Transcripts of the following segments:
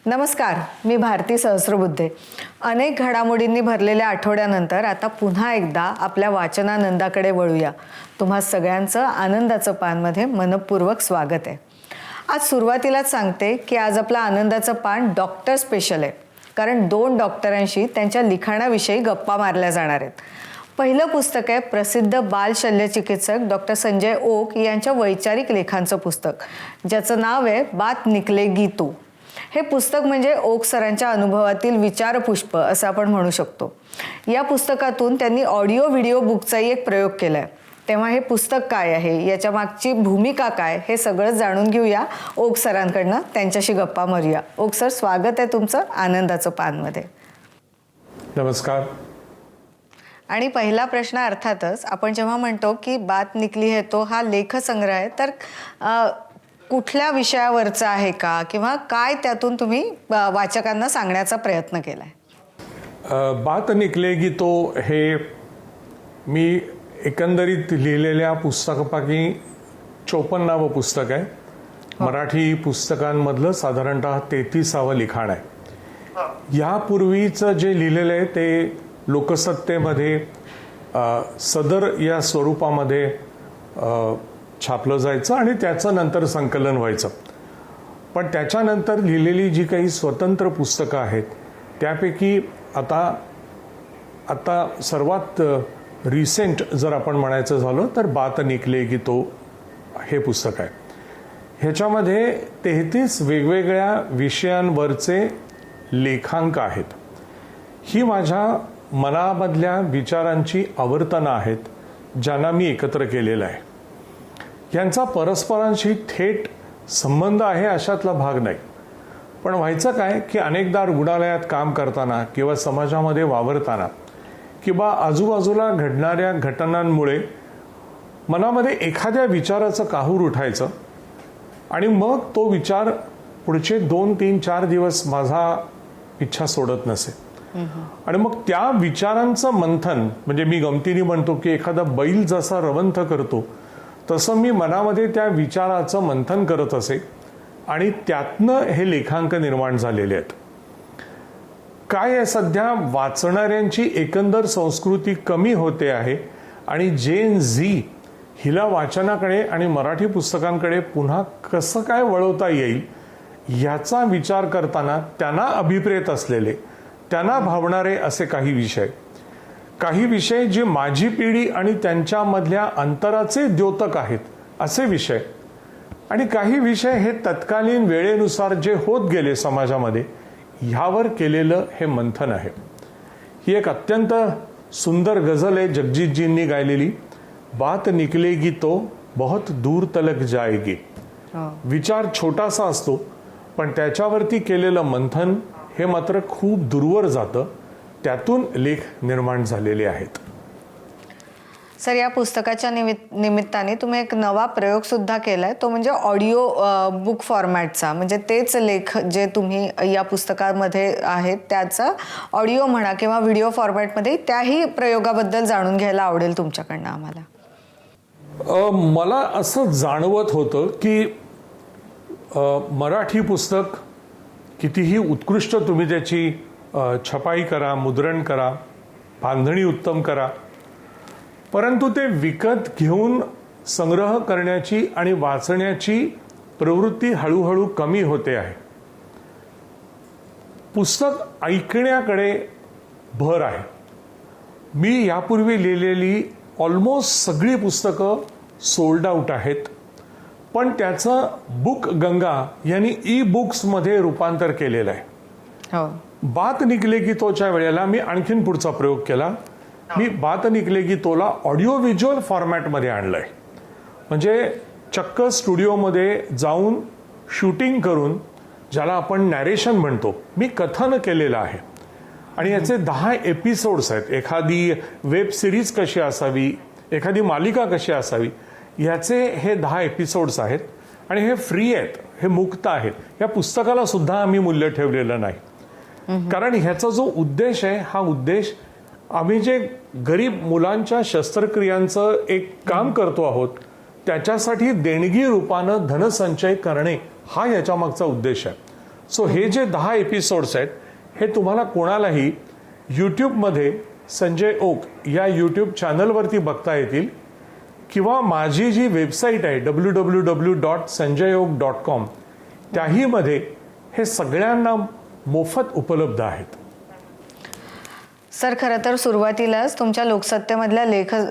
नमस्कार, मी भारती सहस्रबुद्धे. अनेक घडामोडींनी भरलेल्या आठवड्यानंतर आता पुन्हा एकदा आपल्या वाचनानंदाकडे वळूया. तुम्हा सगळ्यांचं आनंदाचं पानमध्ये मनपूर्वक स्वागत आहे. आज सुरुवातीलाच सांगते की आज आपला आनंदाचं पान डॉक्टर स्पेशल आहे, कारण 2 डॉक्टरांशी त्यांच्या लिखाणाविषयी गप्पा मारल्या जाणार आहेत. पहिलं पुस्तक आहे प्रसिद्ध बाल शल्यचिकित्सक डॉक्टर संजय ओक यांच्या वैचारिक लेखांचं पुस्तक, ज्याचं नाव आहे बात निकलेगी तो. हे पुस्तक म्हणजे ओक सरांच्या अनुभवातील विचारपुष्प असं आपण म्हणू शकतो. या पुस्तकातून त्यांनी ऑडिओ व्हिडिओ बुकचाही एक प्रयोग केलाय. तेव्हा हे पुस्तक काय आहे, याच्या मागची भूमिका काय, हे सगळं जाणून घेऊया ओक सरांकडनं. त्यांच्याशी गप्पा मारूया. ओक सर, स्वागत आहे तुमचं आनंदाचं पानमध्ये. नमस्कार. आणि पहिला प्रश्न अर्थातच, आपण जेव्हा म्हणतो की बात निकली है तो हा लेखसंग्रह आहे, तर कुठल्या विषयावरचा आहे का, किंवा काय त्यातून तुम्ही वाचकांना सांगण्याचा प्रयत्न केलाय? बात निकलेगी तो हे मी एकंदरीत लिहिलेल्या पुस्तकापैकी 54वं पुस्तक आहे. मराठी पुस्तकांमधलं साधारणतः 33वं लिखाण आहे. यापूर्वीचं जे लिहिलेलं आहे ते लोकसत्तेमध्ये सदर या स्वरूपामध्ये छापलं जायचं आणि त्याचं नंतर संकलन व्हायचं. पण त्याच्यानंतर लिहिलेली जी काही स्वतंत्र पुस्तकं आहेत त्यापैकी आता सर्वात रिसेंट जर आपण म्हणायचं झालं तर बात निकलेगी तो हे पुस्तक आहे. ह्याच्यामध्ये 33 वेगवेगळ्या विषयांवरचे लेखांक आहेत. ही माझ्या मनामधल्या विचारांची आवर्तनं आहेत, ज्यांना मी एकत्र केलेलं आहे. यांचा परस्परांशी थेट संबंध आहे अशातला भाग नाही. पण व्हायचं काय की अनेकदा रुग्णालयात काम करताना किंवा समाजामध्ये वावरताना किंवा आजूबाजूला घडणाऱ्या घटनांमुळे मनामध्ये एखाद्या विचाराचं काहूर उठायचं आणि मग तो विचार पुढचे 2, 3, 4 दिवस माझा इच्छा सोडत नसे. आणि मग त्या विचारांचं मंथन, म्हणजे मी गमतीने म्हणतो की एखादा बैल जसा रवंथ करतो तसं मी मनामध्ये त्या विचाराचं मंथन करत असे आणि त्यातनं हे लेखांक निर्माण झालेले आहेत. काय आहे, सध्या वाचणाऱ्यांची एकंदर संस्कृती कमी होते आहे आणि जेन झी हिला वाचनाकडे आणि मराठी पुस्तकांकडे पुन्हा कसं काय वळवता येईल याचा विचार करताना त्यांना अभिप्रेत असलेले, त्यांना भावणारे असे काही विषय जे माझी पिढी आणि त्यांच्यामधल्या अंतराचे द्योतक आहेत असे विषय, आणि काही विषय हे तत्कालीन वेळेनुसार जे होत गेले समाजामध्ये, ह्यावर केलेलं हे मंथन आहे. ही एक अत्यंत सुंदर गझल आहे जगजीतजींनी गायलेली. बात निकलेगी तो बहुत दूर तलक जाएगी. विचार छोटासा असतो पण त्याच्यावरती केलेलं मंथन हे मात्र खूप दूरवर जातं. त्यातून लेख निर्माण झालेले आहेत. सर, या पुस्तकाच्या निमित्ताने तुम्ही एक नवा प्रयोग सुद्धा केलाय, तो म्हणजे ऑडिओ बुक फॉर्मॅटचा. म्हणजे तेच लेख जे तुम्ही या पुस्तकामध्ये आहेत त्याचा ऑडिओ म्हणा किंवा व्हिडिओ फॉर्मॅटमध्ये, त्याही प्रयोगाबद्दल जाणून घ्यायला आवडेल तुमच्याकडनं आम्हाला. मला असं जाणवत होतं की मराठी पुस्तक कितीही उत्कृष्ट तुम्ही त्याची छपाई करा, मुद्रण करा, बांधणी उत्तम करा, परंतु ते विकत घेऊन संग्रह करण्याची आणि वाचण्याची प्रवृत्ती हळूहळू कमी होते आहे. पुस्तक ऐकण्याकडे भर आहे. मी यापूर्वी लिहिलेली ऑलमोस्ट सगळी पुस्तकं सोल्ड आउट आहेत, पण त्याचं बुक गंगा यांनी ई बुक्समध्ये रूपांतर केलेलं आहे. बात निकलेगी तोच्या वेळेला मी आणखीन पुढचा प्रयोग केला. मी बात निकलेगी तोला ऑडिओ व्हिज्युअल फॉर्मॅटमध्ये आणलंय. म्हणजे चक्क स्टुडिओमध्ये जाऊन शूटिंग करून, ज्याला आपण नॅरेशन म्हणतो, मी कथन केलेलं आहे. आणि याचे 10 एपिसोड्स आहेत. एखादी वेब सिरीज कशी असावी, एखादी मालिका कशी असावी, याचे हे 10 एपिसोड्स आहेत. आणि हे फ्री आहेत, हे मुक्त आहेत. या पुस्तकाला सुद्धा आम्ही मूल्य ठेवलेलं नाही, कारण ह्याचा जो उद्देश आहे, हा उद्देश आम्ही जे गरीब मुलांच्या शस्त्रक्रियांचं एक काम करतो आहोत त्याच्यासाठी देणगी रूपानं धनसंचय करणे, हा याच्या मागचा उद्देश आहे. सो हे जे 10 एपिसोड्स आहेत हे तुम्हाला कोणालाही यूट्यूबमध्ये संजय ओक या यूट्यूब चॅनलवरती बघता येतील किंवा माझी जी वेबसाईट आहे www.sanjayok.com त्याहीमध्ये हे सगळ्यांना मोफत उपलब्ध आहेत. सर, खरं तर सुरुवातीलाच तुमच्या लोकसत्तेमधल्या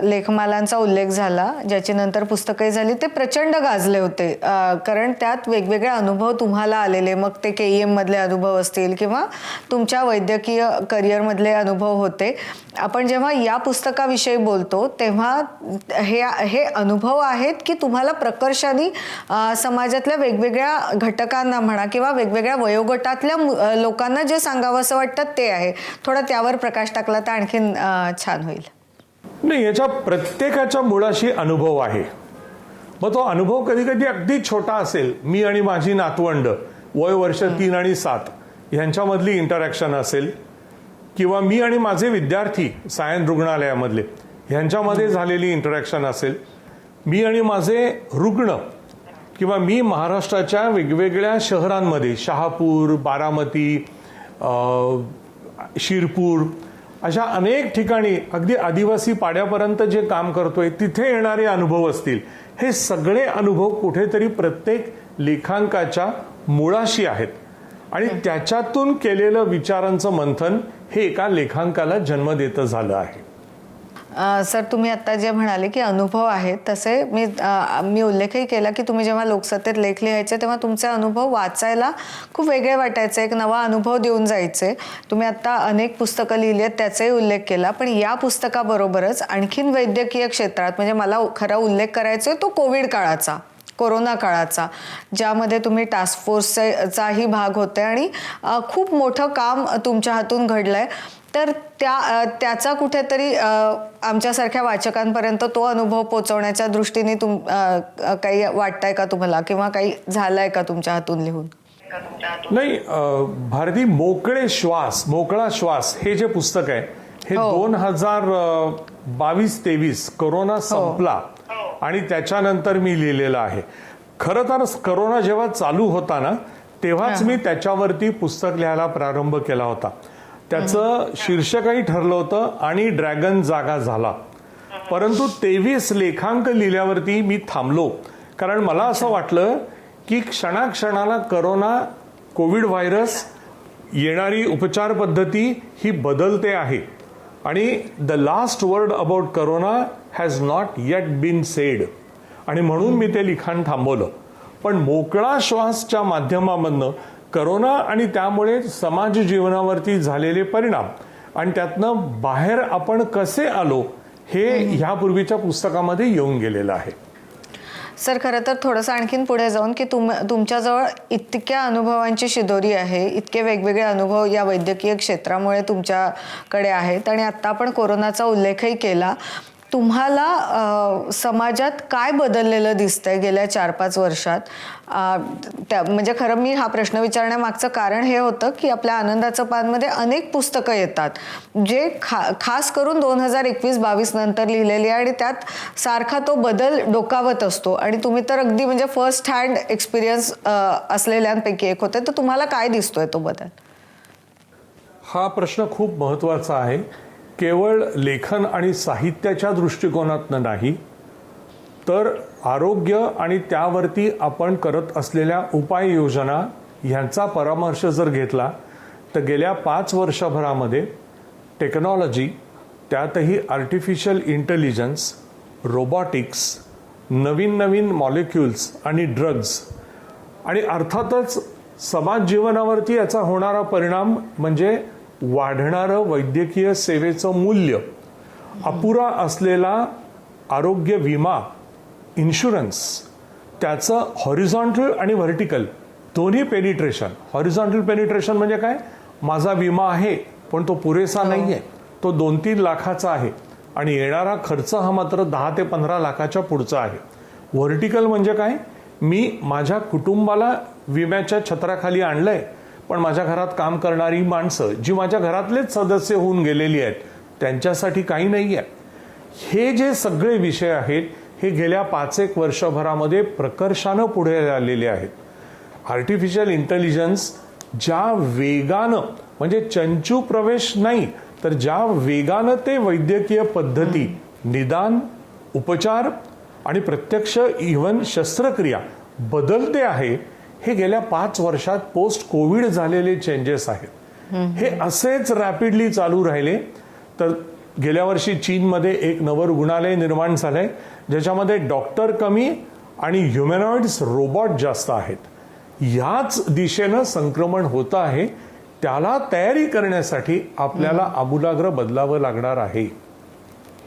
लेखमालांचा उल्लेख झाला, ज्याची नंतर पुस्तकही झाली. ते प्रचंड गाजले होते, कारण त्यात वेगवेगळे अनुभव तुम्हाला आलेले, मग ते KEM मधले अनुभव असतील किंवा तुमच्या वैद्यकीय करिअरमधले अनुभव होते. आपण जेव्हा या पुस्तकाविषयी बोलतो तेव्हा हे अनुभव आहेत की तुम्हाला प्रकर्षाने समाजातल्या वेगवेगळ्या घटकांना म्हणा किंवा वेगवेगळ्या वयोगटातल्या लोकांना जे सांगावं असं वाटतं ते आहे? थोडा त्यावर प्रकाश टाकला तर आणखीन छान होईल. नाही, याच्या प्रत्येकाच्या मुळाशी अनुभव आहे. मग तो अनुभव कधी कधी अगदी छोटा असेल. मी आणि माझी नातवंड वय वर्ष 3 आणि 7 ह्यांच्यामधली इंटरॅक्शन असेल किंवा मी आणि माझे विद्यार्थी सायन रुग्णालयामधले ह्यांच्यामध्ये झालेली इंटरॅक्शन असेल, मी आणि माझे रुग्ण किंवा मी महाराष्ट्राच्या वेगवेगळ्या शहरांमध्ये शहापूर, बारामती, शिरपूर अशा अनेक ठिकाणी अगदी आदिवासी पाड्यापर्यंत जे काम करतोय तिथे येणारे अनुभव असतील. हे सगळे अनुभव कुठेतरी प्रत्येक लेखांकाच्या मुळाशी आहेत आणि त्याच्यातून केलेलं विचारांचं मंथन हे एका लेखांकाला जन्म देतं झालं आहे. सर, तुम्ही आता जे म्हणाले की अनुभव आहेत, तसे मी उल्लेखही केला की तुम्ही जेव्हा लोकसत्तेत लेख लिहायचे तेव्हा तुमचे अनुभव वाचायला खूप वेगळे वाटायचे, एक नवा अनुभव देऊन जायचे. तुम्ही आता अनेक पुस्तकं लिहिली आहेत त्याचाही उल्लेख केला, पण या पुस्तकाबरोबरच आणखीन वैद्यकीय क्षेत्रात म्हणजे मला खरा उल्लेख करायचा आहे तो कोविड काळाचा, कोरोना काळाचा, ज्यामध्ये तुम्ही टास्क फोर्सचाही भाग होते आणि खूप मोठं काम तुमच्या हातून घडलंय. तर त्याचा कुठेतरी आमच्यासारख्या वाचकांपर्यंत तो अनुभव पोहोचवण्याच्या दृष्टीने काही वाटतंय का तुम्हाला किंवा काही झालंय का तुमच्या हातून लिहून? नाही, भारती, मोकळा श्वास हे जे पुस्तक आहे हे 2022-23 कोरोना संपला आणि त्याच्यानंतर मी लिहिलेलं आहे. खरं तर कोरोना जेव्हा चालू होता ना तेव्हाच मी त्याच्यावरती पुस्तक लिहायला प्रारंभ केला होता. त्याचं शीर्षकही ठरलं होतं आणि ड्रॅगन जागा झाला. परंतु 23 लेखांक लिहिल्यावरती मी थांबलो, कारण मला असं वाटलं की क्षणाक्षणाला कोविड व्हायरस, येणारी उपचार पद्धती ही बदलते आहे आणि the last word about corona has not yet been said, आणि म्हणून मी ते लिखाण थांबवलं. पण मोकळा श्वासच्या माध्यमामधनं कोरोना आणि त्यामुळे समाज जीवनावरती झालेले परिणाम आणि त्यातनं बाहेर आपण कसे आलो हे ह्यापूर्वीच्या पुस्तकामध्ये येऊन गेलेलं आहे. सर, खरं तर थोडंसं आणखीन पुढे जाऊन की तुमच्याजवळ इतक्या अनुभवांची शिदोरी आहे, इतके वेगवेगळे अनुभव या वैद्यकीय क्षेत्रामुळे तुमच्याकडे आहेत आणि आत्ता आपण कोरोनाचा उल्लेखही केला. तुम्हाला समाजात काय बदललेलं दिसतंय गेल्या 4-5 वर्षात? म्हणजे खरं मी हा प्रश्न विचारण्यामागचं कारण हे होतं की आपल्या आनंदाचं पानमध्ये अनेक पुस्तकं येतात जे खास करून 2021-22 नंतर लिहिलेली आहे आणि त्यात सारखा तो बदल डोकावत असतो आणि तुम्ही तर अगदी म्हणजे फर्स्ट हँड एक्सपिरियन्स असलेल्यांपैकी एक होते. तर तुम्हाला काय दिसतोय तो बदल? हा प्रश्न खूप महत्वाचा आहे. केवळ लेखन आणि साहित्याच्या दृष्टिकोनातनं नाही, तर आरोग्य आणि त्यावरती आपण करत असलेल्या उपाययोजना ह्यांचा परामर्श जर घेतला तर गेल्या 5 वर्षभरामध्ये टेक्नॉलॉजी, त्यातही आर्टिफिशियल इंटेलिजन्स, रोबॉटिक्स, नवीन मॉलिक्युल्स आणि ड्रग्ज आणि अर्थातच समाज जीवनावरती याचा होणारा परिणाम म्हणजे वाढणारं वैद्यकीय सेवेचं मूल्य, अपुरा असलेला आरोग्य विमा, इन्शुरन्स, त्याचं हॉरिझॉन्टल आणि व्हर्टिकल दोन्ही पेनिट्रेशन. हॉरिझॉन्टल पेनिट्रेशन म्हणजे काय? माझा विमा आहे पण तो पुरेसा नाही आहे, तो 2-3 लाखाचा आहे आणि येणारा खर्च हा मात्र 10 ते 15 लाखाच्या पुढचा आहे. व्हर्टिकल म्हणजे काय? मी माझ्या कुटुंबाला विम्याच्या छत्राखाली आणलंय, पण माझ्या घरात काम करणारी माणसं जी माझ्या घरातलेच सदस्य होऊन गेलेली आहेत त्यांच्यासाठी काही नाही आहे. हे जे सगळे विषय आहेत हे गेल्या 5-1 वर्षभरामध्ये प्रकर्षानं पुढे आलेले आहेत. आर्टिफिशियल इंटेलिजन्स ज्या वेगानं, म्हणजे चंचू प्रवेश नाही, तर ज्या वेगानं ते वैद्यकीय पद्धती, निदान, उपचार आणि प्रत्यक्ष इव्हन शस्त्रक्रिया बदलते आहे, हे गेल्या 5 वर्षात पोस्ट कोविड झालेले चेंजेस आहेत. हे असेच रॅपिडली चालू राहिले तर गेल्या वर्षी चीनमध्ये एक नवं रुग्णालय निर्माण झालंय ज्याच्यामध्ये डॉक्टर कमी आणि ह्युमॅनॉइड्स रोबोट जास्त आहेत. याच दिशेनं संक्रमण होतं आहे. त्याला तयारी करण्यासाठी आपल्याला आमूलाग्र बदलावं लागणार आहे.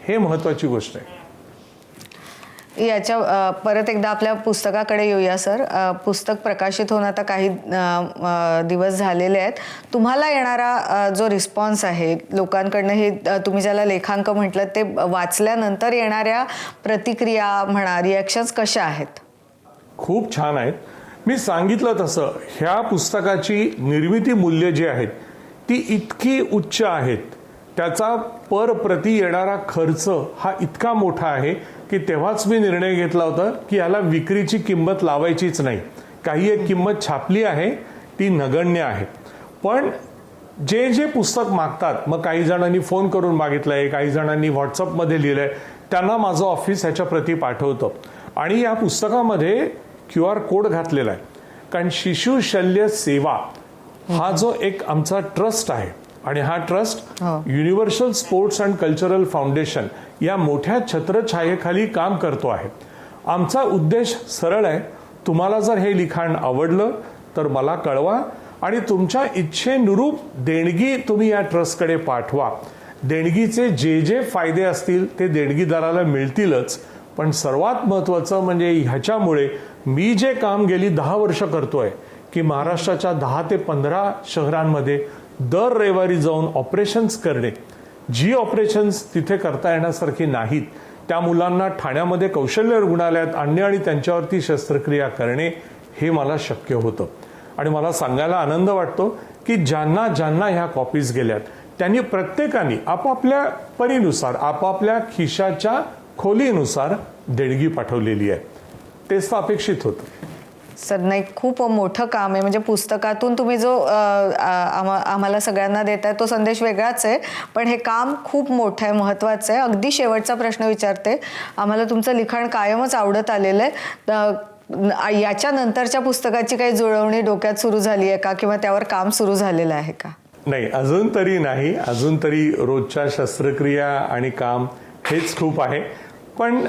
हे महत्वाची गोष्ट आहे. याच्या परत एकदा आपल्या पुस्तकाकडे येऊया सर. पुस्तक प्रकाशित होऊन आता काही दिवस झालेले आहेत. तुम्हाला येणारा जो रिस्पॉन्स आहे लोकांकडनं, हे तुम्ही ज्याला लेखांक म्हटलं, ते वाचल्यानंतर येणाऱ्या प्रतिक्रिया म्हणा, रिॲक्शन्स कशा आहेत? खूप छान आहेत. मी सांगितलं तसं ह्या पुस्तकाची निर्मिती मूल्य जी आहेत ती इतकी उच्च आहेत, त्याचा पर प्रती येणारा खर्च हा इतका मोठा आहे की तेव्हाच मी निर्णय घेतला होता की याला विक्रीची किंमत लावायचीच नाही. काही एक किंमत छापली आहे ती नगण्य आहे. पण जे जे पुस्तक मागतात, मग काही जणांनी फोन करून मागितलंय, काही जणांनी व्हॉट्सअपमध्ये लिहिलंय, त्यांना माझं ऑफिस ह्याच्या प्रती पाठवतं. आणि या पुस्तकामध्ये QR कोड घातलेला आहे. कारण शिशु शल्य सेवा हा जो एक आमचा ट्रस्ट आहे आणि हा trust universal sports and cultural foundation या मोठ्या छत्रछायेखाली काम करतो आहे. आमचा उद्देश सरळ आहे. तुम्हाला जर हे लिखाण आवडलं तर मला कळवा आणि तुमच्या इच्छेनुरूप देणगी तुम्ही या ट्रस्टकडे पाठवा. देणगीचे जे जे फायदे असतील ते देणगीदाराला मिळतीलच. पण सर्वात महत्वाचं म्हणजे ह्याच्यामुळे मी जे काम गेली 10 वर्ष करतोय की महाराष्ट्राच्या 10 ते 15 शहरांमध्ये दर रविवारी जाऊन ऑपरेशन्स करणे, जी ऑपरेशन्स तिथे करता येण्यासारखी नाहीत, त्या मुलांना ठाण्यामध्ये कौशल्य रुग्णालयात आणणे आणि त्यांच्यावरती शस्त्रक्रिया करणे, हे मला शक्य होतं. आणि मला सांगायला आनंद वाटतो की ज्यांना ज्यांना ह्या कॉपीज गेल्यात त्यांनी प्रत्येकाने आपापल्या परीनुसार, आपापल्या खिशाच्या खोलीनुसार देणगी पाठवलेली आहे. तेच तर अपेक्षित होतं. सर, नाही, खूप मोठं काम आहे. म्हणजे पुस्तकातून तुम्ही जो आम्हाला सगळ्यांना देताय तो संदेश वेगळाच आहे, पण हे काम खूप मोठं आहे, महत्त्वाचं आहे. अगदी शेवटचा प्रश्न विचारते. आम्हाला तुमचं लिखाण कायमच आवडत आलेलं आहे. याच्या नंतरच्या पुस्तकाची काही जुळवणी डोक्यात सुरू झाली आहे का, किंवा त्यावर काम सुरू झालेलं आहे का? नाही, अजून तरी नाही. अजून तरी रोजच्या शस्त्रक्रिया आणि काम हेच खूप आहे. पण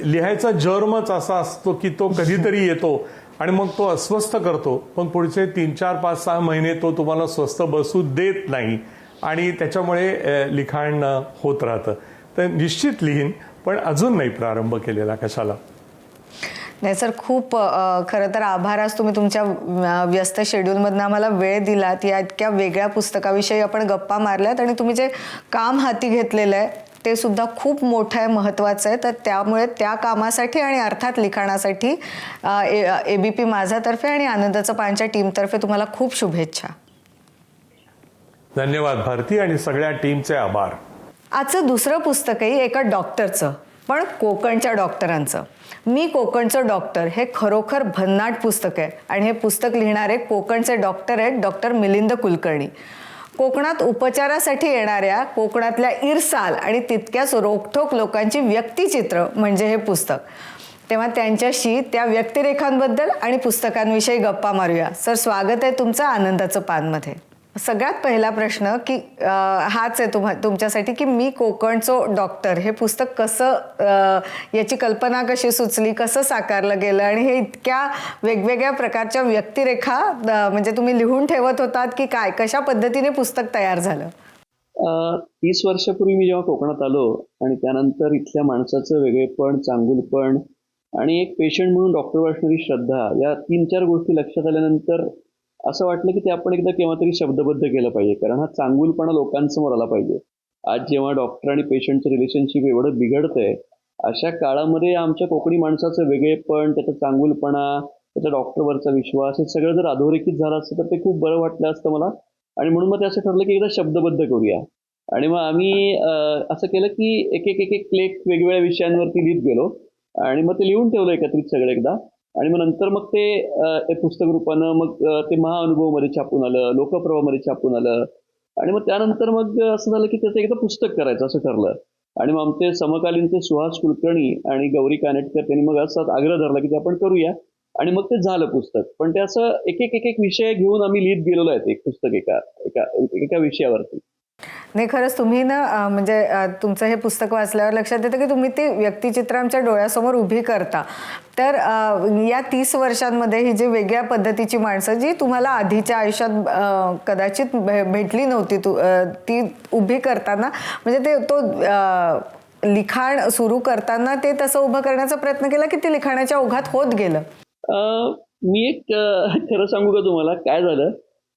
लिहायचा जर्मच असा असतो की तो कधीतरी येतो आणि मग तो अस्वस्थ करतो. पण पुढचे 3, 4, 5, 6 महिने तो तुम्हाला स्वस्थ बसू देत नाही आणि त्याच्यामुळे लिखाण होत राहतं. तर निश्चित लिहीन, पण अजून नाही प्रारंभ केलेला. कशाला? नाही सर, खूप खरं तर आभार. आज तुम्ही तुमच्या व्यस्त शेड्यूलमधनं आम्हाला वेळ दिलात. या इतक्या वेगळ्या पुस्तकाविषयी आपण गप्पा मारल्यात आणि तुम्ही जे काम हाती घेतलेलं आहे ते सुद्धा खूप मोठं आहे, महत्त्वाचं आहे. तर त्यामुळे त्या कामासाठी आणि अर्थात लिखाणासाठी ABP माझातर्फे आणि आनंदाचं पानच्या टीमतर्फे तुम्हाला खूप शुभेच्छा. धन्यवाद भारती आणि सगळ्या टीमचे आभार. आजचं दुसरं पुस्तकही एका डॉक्टरचं, पण कोकणच्या डॉक्टरांचं. मी कोकणचं डॉक्टर हे खरोखर भन्नाट पुस्तक आहे आणि हे पुस्तक लिहिणारे कोकणचे डॉक्टर आहेत, डॉक्टर मिलिंद कुलकर्णी. कोकणात उपचारासाठी येणाऱ्या कोकणातल्या इरसाल आणि तितक्याच रोखठोक लोकांची व्यक्तिचित्र म्हणजे हे पुस्तक. तेव्हा त्यांच्याशी त्या व्यक्तिरेखांबद्दल आणि पुस्तकांविषयी गप्पा मारूया. सर, स्वागत आहे तुमचं आनंदाचं पानमध्ये. सगळ्यात पहिला प्रश्न की हाच आहे तुमच्यासाठी की मी कोकणचं डॉक्टर हे पुस्तक कसं, याची कल्पना कशी सुचली, कसं साकारलं गेलं आणि हे इतक्या वेगवेगळ्या प्रकारच्या व्यक्तिरेखा म्हणजे तुम्ही लिहून ठेवत होतात की काय, कशा पद्धतीने पुस्तक तयार झालं? 30 वर्षापूर्वी मी जेव्हा कोकणात आलो आणि त्यानंतर इथल्या माणसाचं वेगळेपण, चांगुलपण आणि एक पेशंट म्हणून डॉक्टरवर असणारी श्रद्धा, या 3-4 गोष्टी लक्षात आल्यानंतर असं वाटलं की ते आपण एकदा केव्हा तरी शब्दबद्ध केलं पाहिजे. कारण हा चांगुलपणा लोकांसमोर आला पाहिजे. आज जेव्हा डॉक्टर आणि पेशंटचं रिलेशनशिप एवढं बिघडतंय, अशा काळामध्ये आमच्या कोकणी माणसाचं वेगळेपण, त्याचा चांगुलपणा, त्याचा डॉक्टरवरचा विश्वास, हे सगळं जर अधोरेखित झालं असतं तर ते खूप बरं वाटलं असतं मला. आणि म्हणून मग ते असं ठरलं की एकदा शब्दबद्ध करूया. आणि मग आम्ही असं केलं की एक लेख वेगवेगळ्या विषयांवरती लिहित गेलो आणि मग ते लिहून ठेवलं एकत्रित सगळं एकदा. आणि मग नंतर मग ते पुस्तक रूपानं मग ते महाअनुभवमध्ये छापून आलं, लोकप्रभामध्ये छापून आलं. आणि मग त्यानंतर मग असं झालं की त्याचं एकदा पुस्तक करायचं असं ठरलं. आणि मग आमचे समकालीनचे सुहास कुलकर्णी आणि गौरी कानेटकर त्यांनी मग असा आग्रह धरला की ते आपण करूया. आणि मग ते झालं पुस्तक. पण ते असं एक एक विषय घेऊन आम्ही लिहित गेलेलो आहे, एक पुस्तक एका एका एका विषयावरती. नाही, खरंच तुम्ही ना म्हणजे तुमचं हे पुस्तक वाचल्यावर लक्षात येतं की तुम्ही ते व्यक्तिचित्र आमच्या डोळ्यासमोर उभी करता. तर या 30 वर्षांमध्ये ही जी वेगळ्या पद्धतीची माणसं जी तुम्हाला आधीच्या आयुष्यात कदाचित भेटली नव्हती, ती उभी करताना म्हणजे तो लिखाण सुरू करताना ते तसं उभं करण्याचा प्रयत्न केला की ते लिखाणाच्या ओघात होत गेलं. मी एक खरं सांगू का तुम्हाला काय झालं,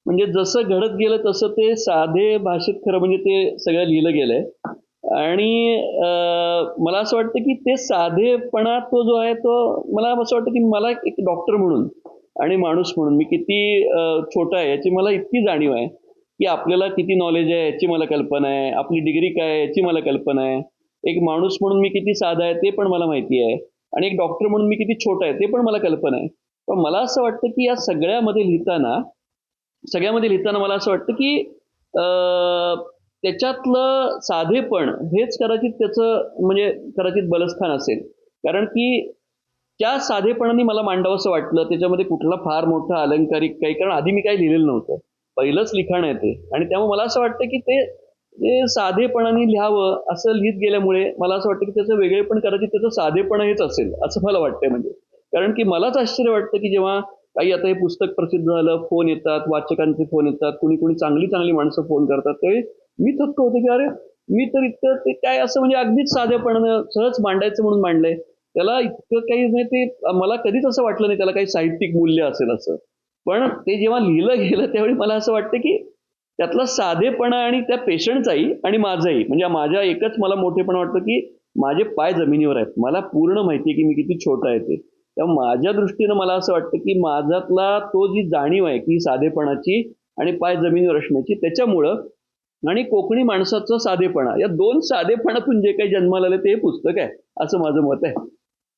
म्हणजे जसं घडत गेलं तसं ते साधे भाषेत खरं म्हणजे ते सगळं लिहिलं गेलंय. आणि मला असं वाटतं की ते साधेपणा तो जो आहे तो मला असं वाटतं की मला एक डॉक्टर म्हणून आणि माणूस म्हणून मी किती छोटा आहे याची मला इतकी जाणीव आहे की आपल्याला किती नॉलेज आहे याची मला कल्पना आहे, आपली डिग्री काय आहे याची मला कल्पना आहे, एक माणूस म्हणून मी किती साधा आहे ते पण मला माहिती आहे, आणि एक डॉक्टर म्हणून मी किती छोटा आहे ते पण मला कल्पना आहे. पण मला असं वाटतं की या सगळ्यामध्ये लिहिताना मला असं वाटतं की त्याच्यातलं साधेपण हेच कदाचित त्याचं म्हणजे कदाचित बलस्थान असेल. कारण की त्या साधेपणाने मला मांडावंसं वाटलं, त्याच्यामध्ये कुठला फार मोठा अलंकारिक काही, कारण आधी मी काही लिहिलेलं नव्हतं, पहिलंच लिखाण आहे ते. आणि त्यामुळे मला असं वाटतं की ते साधेपणाने लिहावं असं लिहित गेल्यामुळे मला असं वाटतं की त्याचं वेगळेपण कदाचित त्याचं साधेपण हेच असेल असं मला वाटतंय. म्हणजे कारण की मलाच आश्चर्य वाटतं की जेव्हा काही आता हे पुस्तक प्रसिद्ध झालं, फोन येतात, वाचकांचे फोन येतात, कुणी चांगली माणसं फोन करतात, त्यावेळी मी थक्क होतो की अरे मी तर इतकं ते काय असं म्हणजे अगदीच साधेपणानं सहज मांडायचं म्हणून मांडलंय, त्याला इतकं काही नाही, ते मला कधीच असं वाटलं नाही त्याला काही साहित्यिक मूल्य असेल असं. पण ते जेव्हा लिहिलं गेलं त्यावेळी मला असं वाटतं की त्यातला साधेपणा आणि त्या पेशंटचाही आणि माझाही म्हणजे माझ्या एकच मला मोठेपणा वाटतं की माझे पाय जमिनीवर आहेत. मला पूर्ण माहिती आहे की मी किती छोटा आहे ते. तेव्हा माझ्या दृष्टीनं मला असं वाटतं की माझ्यातला तो जी जाणीव आहे की साधेपणाची आणि पाय जमिनीवर असण्याची, त्याच्यामुळं आणि कोकणी माणसाचं साधेपणा, या दोन साधेपणातून जे काही जन्माला आलं ते पुस्तक आहे असं माझं मत आहे.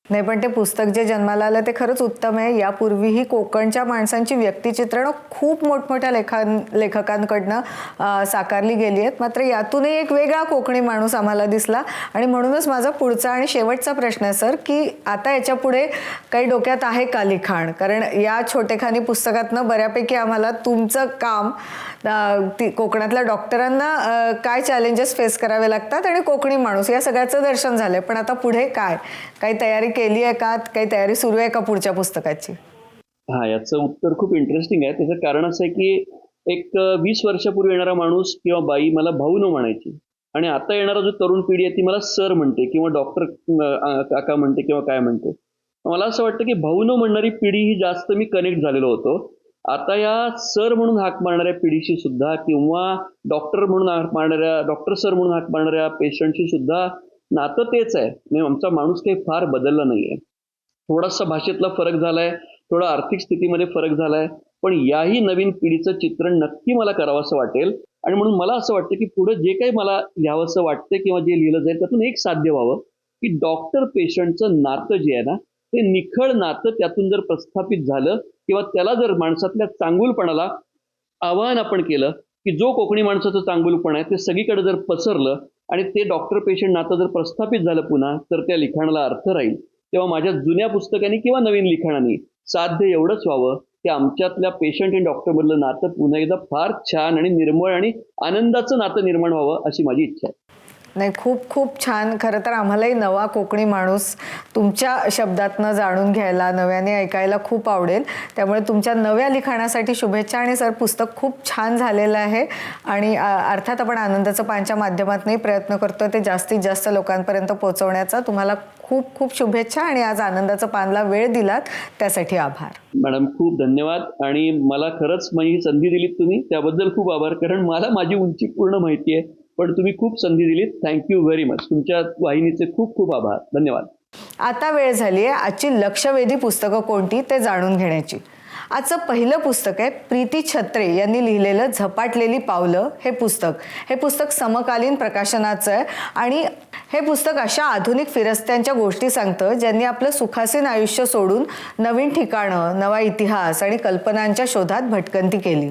नाही, पण ते पुस्तक जे जन्माला आलं ते खरंच उत्तम आहे. यापूर्वीही कोकणच्या माणसांची व्यक्तिचित्रणं खूप मोठमोठ्या लेखकांकडनं साकारली गेली आहेत. मात्र यातूनही एक वेगळा कोकणी माणूस आम्हाला दिसला. आणि म्हणूनच माझा पुढचा आणि शेवटचा प्रश्न आहे सर, की आता याच्या पुढे काही डोक्यात आहे का लिखाण? कारण या छोटेखानी पुस्तकातनं बऱ्यापैकी आम्हाला तुमचं काम, कोकणातल्या डॉक्टरांना काय चॅलेंजेस फेस करावे लागतात आणि कोकणी माणूस या सगळ्याचं दर्शन झालंय. पण आता पुढे काय, काही तयारी केली आहे का? काही तयारी सुरू आहे का पुढच्या पुस्तकाची? याचं उत्तर खूप इंटरेस्टिंग आहे. त्याचं कारण असं आहे की एक 20 वर्षापूर्वी येणारा माणूस किंवा बाई मला भाऊ न म्हणायची, आणि आता येणारा जो तरुण पिढी आहे ती मला सर म्हणते किंवा डॉक्टर काका म्हणते किंवा काय म्हणते. मला असं वाटतं की भाऊ न म्हणणारी पिढी ही जास्त मी कनेक्ट झालेलो होतो. आता या सर म्हणून हाक मारणाऱ्या पिढीशी सुद्धा किंवा डॉक्टर म्हणून हाक मारणाऱ्या, डॉक्टर सर म्हणून हाक मारणाऱ्या पेशंटशी सुद्धा नातं तेच आहे. म्हणजे आमचा माणूस काही फार बदलला नाहीये. थोडासा भाषेतला फरक झालाय, थोडा आर्थिक स्थितीमध्ये फरक झालाय, पण याही नवीन पिढीचं चित्रण नक्की मला करावंसं वाटेल. आणि म्हणून मला असं वाटतं की पुढे जे काही मला लिहावंसं वाटतं किंवा जे लिहिलं जाईल त्यातून एक साध्य व्हावं की डॉक्टर पेशंटचं नातं जे आहे ना, ते निखळ नातं त्यातून जर प्रस्थापित झालं किंवा त्याला जर माणसातल्या चांगुलपणाला आवाहन आपण केलं की जो कोकणी माणसाचं चांगुलपण आहे ते सगळीकडे जर पसरलं आणि ते डॉक्टर पेशंट नातं जर प्रस्थापित झालं पुन्हा, तर त्या लिखाणाला अर्थ राहील. तेव्हा माझ्या जुन्या पुस्तकांनी किंवा नवीन लिखाणाने साध्य एवढंच व्हावं की आमच्यातल्या पेशंट आणि डॉक्टर मधलं नातं पुन्हा एकदा फार छान आणि निर्मळ आणि आनंदाचं नातं निर्माण व्हावं अशी माझी इच्छा आहे. नाही, खूप खूप छान. खरं तर आम्हालाही नवा कोकणी माणूस तुमच्या शब्दातनं जाणून घ्यायला, नव्याने ऐकायला खूप आवडेल. त्यामुळे तुमच्या नव्या लिखाणासाठी शुभेच्छा. आणि सर, पुस्तक खूप छान झालेलं आहे आणि अर्थात आपण आनंदाचं पानच्या माध्यमातूनही प्रयत्न करतो ते जास्तीत जास्त लोकांपर्यंत पोहोचवण्याचा. तुम्हाला खूप खूप शुभेच्छा आणि आज आनंदाचं पानला वेळ दिलात त्यासाठी आभार. मॅडम, खूप धन्यवाद. आणि मला खरंच ही संधी दिलीत तुम्ही, त्याबद्दल खूप आभार. कारण मला माझी उंची पूर्ण माहिती आहे, पण तुम्ही खूप संधी दिलीत. Thank you very much. तुमच्या वाहिनीचे खूप खूप आभार. धन्यवाद. आता वेळ झाली आहे आजची लक्षवेधी पुस्तकं कोणती ते जाणून घेण्याची. आजचं पहिलं पुस्तक आहे प्रीती छत्रे यांनी लिहिलेलं झपाटलेली पावलं हे पुस्तक. हे पुस्तक समकालीन प्रकाशनाचं आहे आणि हे पुस्तक अशा आधुनिक फिरस्त्यांच्या गोष्टी सांगतं ज्यांनी आपलं सुखासीन आयुष्य सोडून नवीन ठिकाणं, नवा इतिहास आणि कल्पनांच्या शोधात भटकंती केली.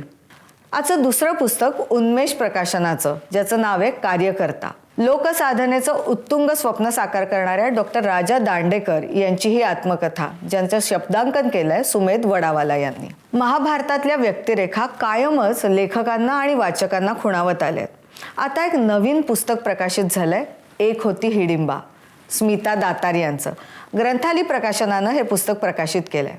आजचं दुसरं पुस्तक उन्मेष प्रकाशनाचं, ज्याचं नाव आहे कार्यकर्ता. लोकसाधनेचं उत्तुंग स्वप्न साकार करणाऱ्या डॉक्टर राजा दांडेकर यांची ही आत्मकथा, ज्यांचं शब्दांकन केलंय सुमेध वडावाला यांनी. महाभारतातल्या व्यक्तिरेखा कायमच लेखकांना आणि वाचकांना खुणावत आल्यात. आता एक नवीन पुस्तक प्रकाशित झालंय, एक होती हिडिंबा. स्मिता दातार यांचं ग्रंथाली प्रकाशनानं हे पुस्तक प्रकाशित केलंय.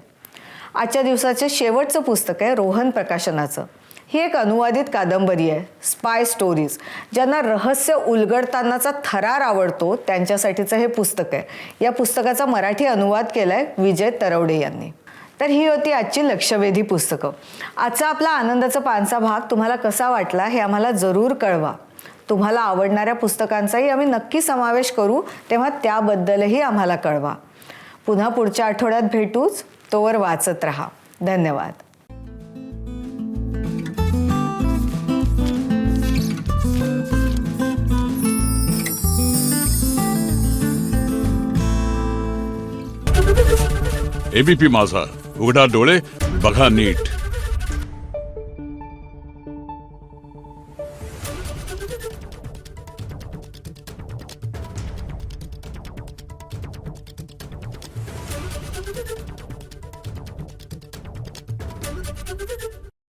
आजच्या दिवसाचे शेवटचं पुस्तक आहे रोहन प्रकाशनाचं. ही एक अनुवादित कादंबरी आहे, स्पाय स्टोरीज. ज्यांना रहस्य उलगडतानाचा थरार आवडतो त्यांच्यासाठीचं हे पुस्तक आहे. या पुस्तकाचा मराठी अनुवाद केलाय विजय तरवडे यांनी. तर ही होती आजची लक्षवेधी पुस्तकं. आजचा आपला आनंदाचा पानचा भाग तुम्हाला कसा वाटला हे आम्हाला जरूर कळवा. तुम्हाला आवडणाऱ्या पुस्तकांचाही आम्ही नक्की समावेश करू, तेव्हा त्याबद्दलही आम्हाला कळवा. पुन्हा पुढच्या आठवड्यात भेटूच. तोवर वाचत राहा. धन्यवाद. एबीपी माझा, उघडा डोळे बघा नीट.